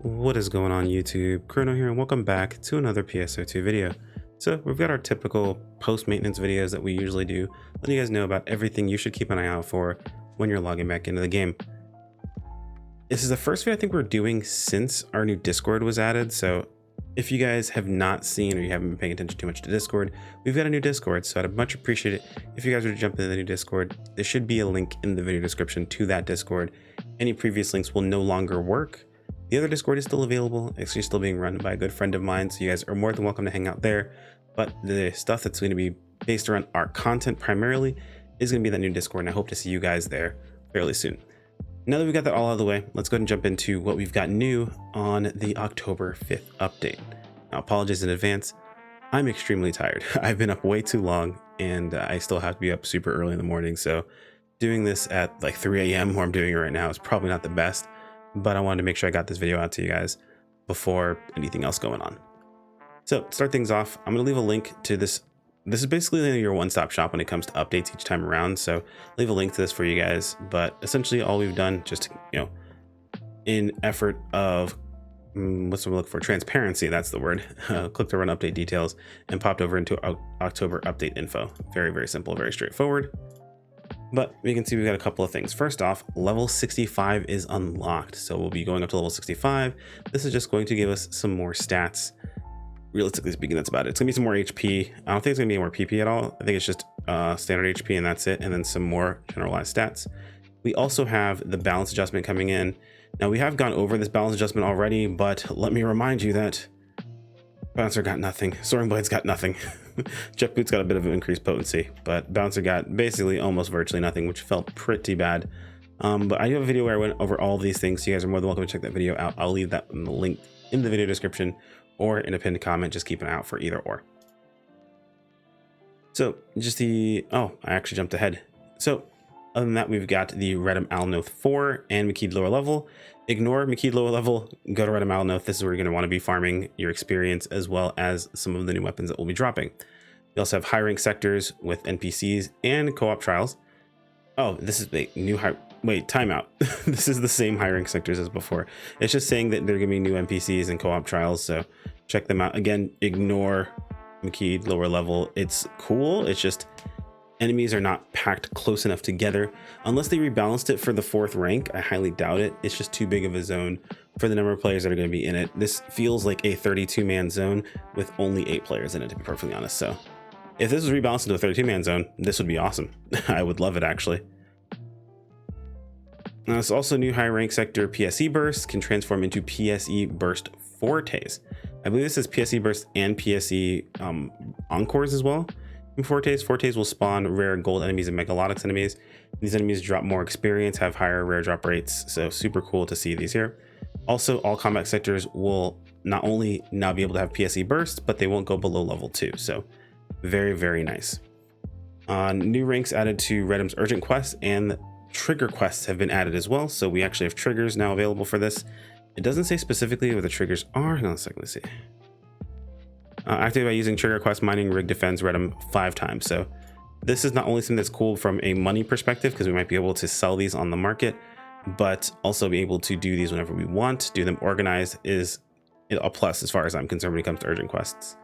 What is going on YouTube? Chrono here and welcome back to another PSO2 video. So we've got our typical post-maintenance videos that we usually do, letting you guys know about everything you should keep an eye out for when you're logging back into the game. This is the first video I think we're doing since our new Discord was added, so if you guys have not seen or you haven't been paying attention too much to Discord, we've got a new Discord, so I'd much appreciate it if you guys were to jump into the new Discord. There should be a link in the video description to that Discord. Any previous links will no longer work. The other Discord is still available. It's actually still being run by a good friend of mine, so you guys are more than welcome to hang out there. But the stuff that's going to be based around our content primarily is going to be that new Discord, and I hope to see you guys there fairly soon. Now that we've got that all out of the way, let's go ahead and jump into what we've got new on the October 5th update. Now, apologies in advance. I'm extremely tired. I've been up way too long, and I still have to be up super early in the morning, so doing this at like 3 a.m. where I'm doing it right now is probably not the best. But I wanted to make sure I got this video out to you guys before anything else going on. So to start things off, I'm going to leave a link to this. This is basically your one-stop shop when it comes to updates each time around. So leave a link to this for you guys. But essentially all we've done, just, in effort of, what's the word look for? Transparency, that's the word. Clicked to run update details and popped over into October update info. Very, very simple, very straightforward. But we can see we've got a couple of things. First off, level 65 is unlocked. So we'll be going up to level 65. This is just going to give us some more stats. Realistically speaking, that's about it. It's gonna be some more HP. I don't think it's gonna be more PP at all. I think it's just standard HP and that's it. And then some more generalized stats. We also have the balance adjustment coming in. Now we have gone over this balance adjustment already, but let me remind you that Bouncer got nothing. Soaring Blade's got nothing. Jet Boot's got a bit of an increased potency, but Bouncer got basically almost virtually nothing, which felt pretty bad. But I do have a video where I went over all of these things, so you guys are more than welcome to check that video out. I'll leave that in the link in the video description or in a pinned comment. Just keep an eye out for either or. So just I actually jumped ahead. So other than that, we've got the Redum Alnoth 4 and McKeed lower level. Ignore McKeed lower level, go to Redum Alnoth. This is where you're going to want to be farming your experience as well as some of the new weapons that will be dropping. You also have high rank sectors with NPCs and co-op trials. Oh, this is a new timeout. This is the same high rank sectors as before. It's just saying that there are going to be new NPCs and co-op trials, so check them out. Again, ignore McKeed lower level. It's cool. It's just enemies are not packed close enough together. Unless they rebalanced it for the 4th rank, I highly doubt it. It's just too big of a zone for the number of players that are going to be in it. This feels like a 32-man zone with only 8 players in it, to be perfectly honest. So if this was rebalanced into a 32-man zone, this would be awesome. I would love it, actually. Now, there's also new high rank sector PSE bursts can transform into PSE burst fortes. I believe this is PSE burst and PSE encores as well. In Fortes will spawn rare gold enemies and Megalotics enemies. These enemies drop more experience, have higher rare drop rates, so super cool to see these here. Also, all combat sectors will not only now be able to have PSE bursts, but they won't go below level 2, so very, very nice. New ranks added to Redum's urgent quests and trigger quests have been added as well, so we actually have triggers now available for this. It doesn't say specifically what the triggers are. Hang on a second, let's see. Activate by using trigger quest mining rig defends Redum 5 times. So this is not only something that's cool from a money perspective, because we might be able to sell these on the market, but also be able to do these whenever we want. Do them organized is a plus as far as I'm concerned when it comes to urgent quests.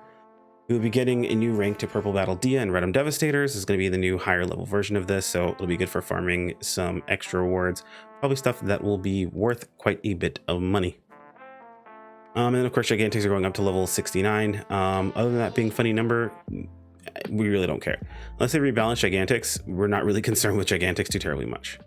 We will be getting a new rank to Purple Battle Dia and Redum Devastators. This is going to be the new higher level version of this, so it'll be good for farming some extra rewards, probably stuff that will be worth quite a bit of money. And then of course Gigantics are going up to level 69. Other than that being funny number, we really don't care. Unless they rebalance Gigantics, we're not really concerned with Gigantics too terribly much.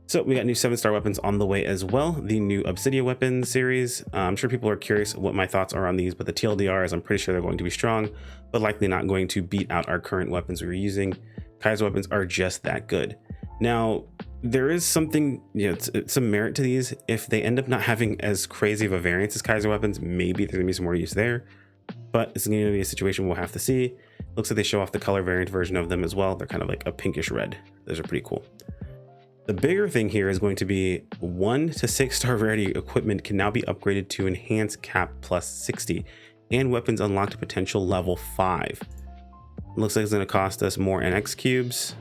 So we got new 7-star weapons on the way as well. The new Obsidia weapon series. I'm sure people are curious what my thoughts are on these, but the TLDR is I'm pretty sure they're going to be strong, but likely not going to beat out our current weapons we were using. Kaiser weapons are just that good. Now, there is something, some merit to these. If they end up not having as crazy of a variance as Kaiser weapons, maybe there's gonna be some more use there. But it's gonna be a situation we'll have to see. Looks like they show off the color variant version of them as well. They're kind of like a pinkish red. Those are pretty cool. The bigger thing here is going to be 1 to 6-star rarity equipment can now be upgraded to enhanced cap plus 60, and weapons unlocked to potential level 5. Looks like it's gonna cost us more NX cubes.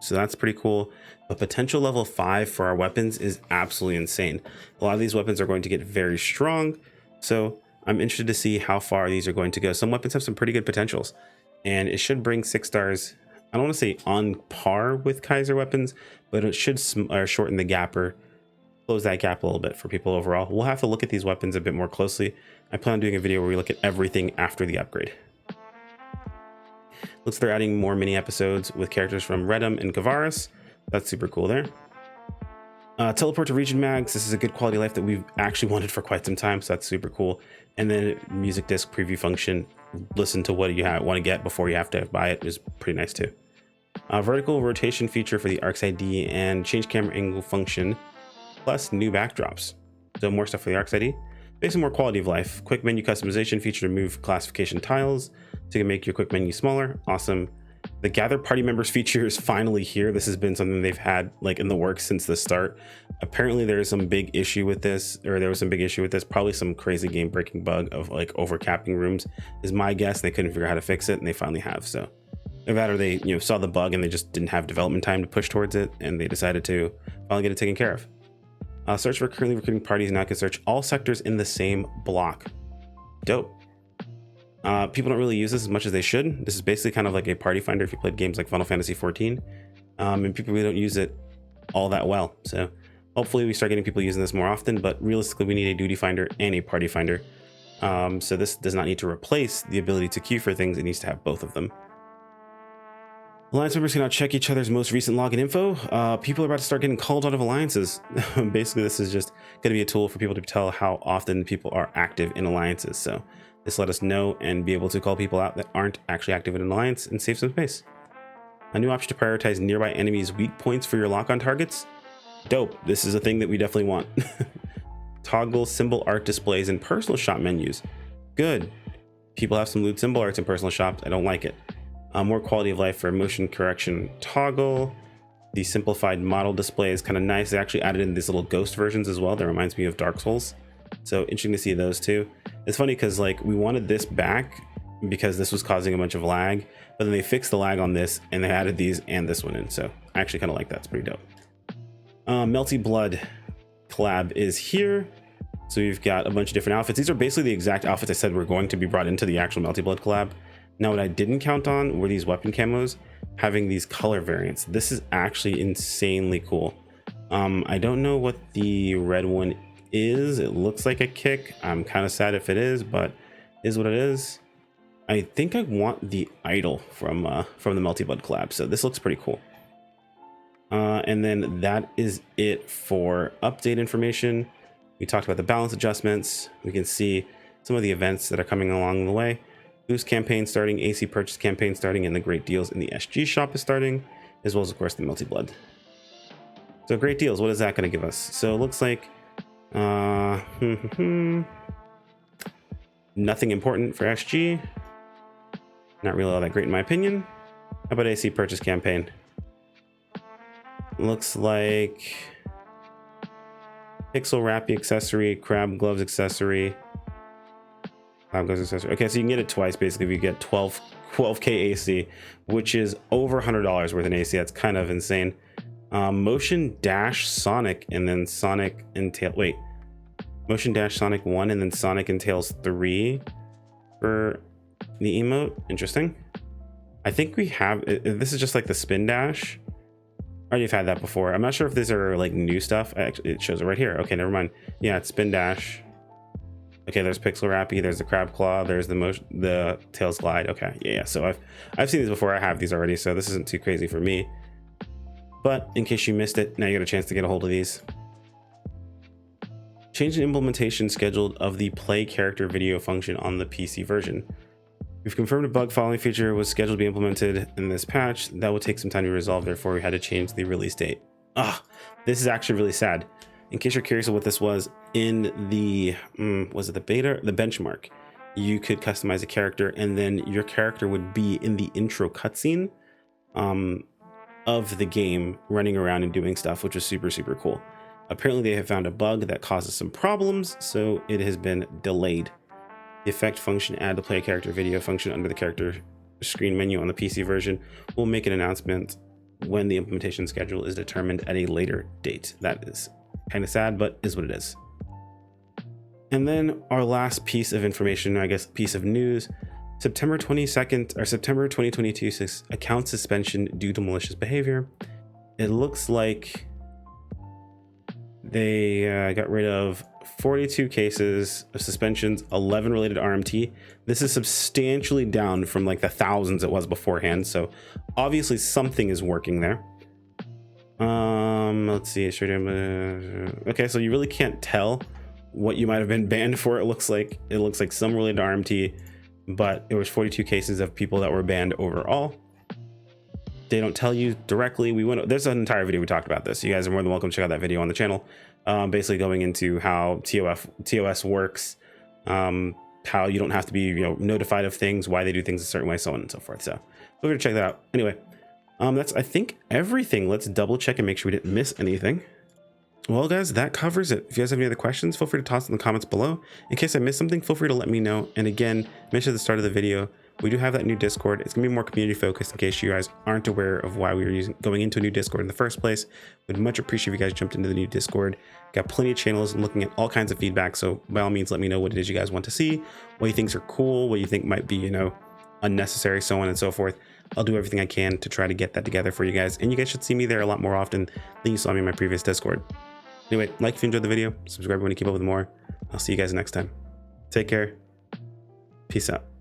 So that's pretty cool. But potential level 5 for our weapons is absolutely insane. A lot of these weapons are going to get very strong. So I'm interested to see how far these are going to go. Some weapons have some pretty good potentials, and it should bring 6 stars. I don't want to say on par with Kaiser weapons, but it should shorten the gap or close that gap a little bit for people overall. We'll have to look at these weapons a bit more closely. I plan on doing a video where we look at everything after the upgrade. Looks like they're adding more mini episodes with characters from Redum and Gavaris. That's super cool there. Teleport to region mags. This is a good quality of life that we've actually wanted for quite some time, so that's super cool. And then music disc preview function. Listen to what you want to get before you have to buy it is pretty nice too. Vertical rotation feature for the ARC's ID and change camera angle function, plus new backdrops. So more stuff for the ARC's ID. Basically more quality of life. Quick menu customization feature to move classification tiles, so you can make your quick menu smaller. Awesome. The gather party members feature is finally here. This has been something they've had like in the works since the start. Apparently there is some big issue with this, or there was some big issue with this, probably some crazy game breaking bug of like overcapping rooms is my guess. They couldn't figure out how to fix it, and they finally have. So either that or they saw the bug and they just didn't have development time to push towards it, and they decided to finally get it taken care of. Search for currently recruiting parties now can search all sectors in the same block. Dope. People don't really use this as much as they should. This is basically kind of like a party finder if you played games like Final Fantasy 14. And people really don't use it all that well. So hopefully we start getting people using this more often, but realistically we need a duty finder and a party finder. So this does not need to replace the ability to queue for things. It needs to have both of them. Alliance members can now check each other's most recent login info. People are about to start getting called out of alliances. Basically, this is just going to be a tool for people to tell how often people are active in alliances. So this let us know and be able to call people out that aren't actually active in an alliance and save some space. A new option to prioritize nearby enemies' weak points for your lock-on targets. Dope. This is a thing that we definitely want. Toggle symbol art displays in personal shop menus. Good. People have some lewd symbol arts in personal shops. I don't like it. More quality of life for motion correction toggle. The simplified model display is kind of nice. They actually added in these little ghost versions as well. That reminds me of Dark Souls. So interesting to see those two. It's funny because like we wanted this back because this was causing a bunch of lag, but then they fixed the lag on this and they added these and this one in. So I actually kind of like that. It's pretty dope. Melty Blood collab is here. So we've got a bunch of different outfits. These are basically the exact outfits I said were going to be brought into the actual Melty Blood collab. Now, what I didn't count on were these weapon camos having these color variants. This is actually insanely cool. I don't know what the red one is. It looks like a kick. I'm kind of sad if it is, but is what it is. I think I want the idol from the Melty Blood collab. So this looks pretty cool. And then that is it for update information. We talked about the balance adjustments. We can see some of the events that are coming along the way. Boost campaign starting, AC purchase campaign starting, and the great deals in the SG shop is starting, as well as of course the Melty Blood. So great deals, what is that going to give us? So it looks like nothing important for SG. Not really all that great in my opinion. How about AC purchase campaign? Looks like pixel wrappy accessory, crab gloves accessory. Okay, so you can get it twice basically if you get 12k AC, which is over $100 worth in AC. That's kind of insane. Motion dash Sonic and then Sonic and Tail. Wait, Motion dash Sonic 1 and then Sonic and Tails 3 for the emote. Interesting. I think we have this is just like the spin dash. I already have had that before. I'm not sure if these are like new stuff. Actually, it shows it right here. Okay, never mind. Yeah, it's spin dash. Okay, there's Pixel Rappy, there's the Crab Claw, there's the Tails Glide. Okay, yeah. So I've seen these before. I have these already, so this isn't too crazy for me. But in case you missed it, now you got a chance to get a hold of these. Change the implementation scheduled of the play character video function on the PC version. We've confirmed a bug following feature was scheduled to be implemented in this patch. That will take some time to resolve, therefore we had to change the release date. This is actually really sad. In case you're curious of what this was, in the, was it the beta? The benchmark, you could customize a character and then your character would be in the intro cutscene of the game running around and doing stuff, which was super, super cool. Apparently they have found a bug that causes some problems, so it has been delayed. The effect function, add to play a character video function under the character screen menu on the PC version. We'll make an announcement when the implementation schedule is determined at a later date. That is kind of sad, but is what it is. And then our last piece of information, I guess, piece of news, September 22nd or September 2022 account suspension due to malicious behavior. It looks like they got rid of 42 cases of suspensions, 11 related to RMT. This is substantially down from like the thousands it was beforehand. So obviously something is working there. Let's see. Okay, so you really can't tell what you might have been banned for. It looks like some related to RMT, but it was 42 cases of people that were banned overall. They don't tell you directly. There's an entire video we talked about this. You guys are more than welcome to check out that video on the channel. Basically going into how TOS works, how you don't have to be notified of things, why they do things a certain way, so on and so forth. So we're gonna check that out. Anyway, that's I think everything. Let's double check and make sure we didn't miss anything. Well, guys, that covers it. If you guys have any other questions, feel free to toss in the comments below. In case I missed something, feel free to let me know. And again, mentioned at the start of the video, we do have that new Discord. It's gonna be more community focused in case you guys aren't aware of why we were going into a new Discord in the first place. Would much appreciate if you guys jumped into the new Discord. Got plenty of channels looking at all kinds of feedback. So by all means, let me know what it is you guys want to see, what you think are cool, what you think might be, unnecessary, so on and so forth. I'll do everything I can to try to get that together for you guys. And you guys should see me there a lot more often than you saw me in my previous Discord. Anyway, like if you enjoyed the video, subscribe if you want to keep up with more. I'll see you guys next time. Take care. Peace out.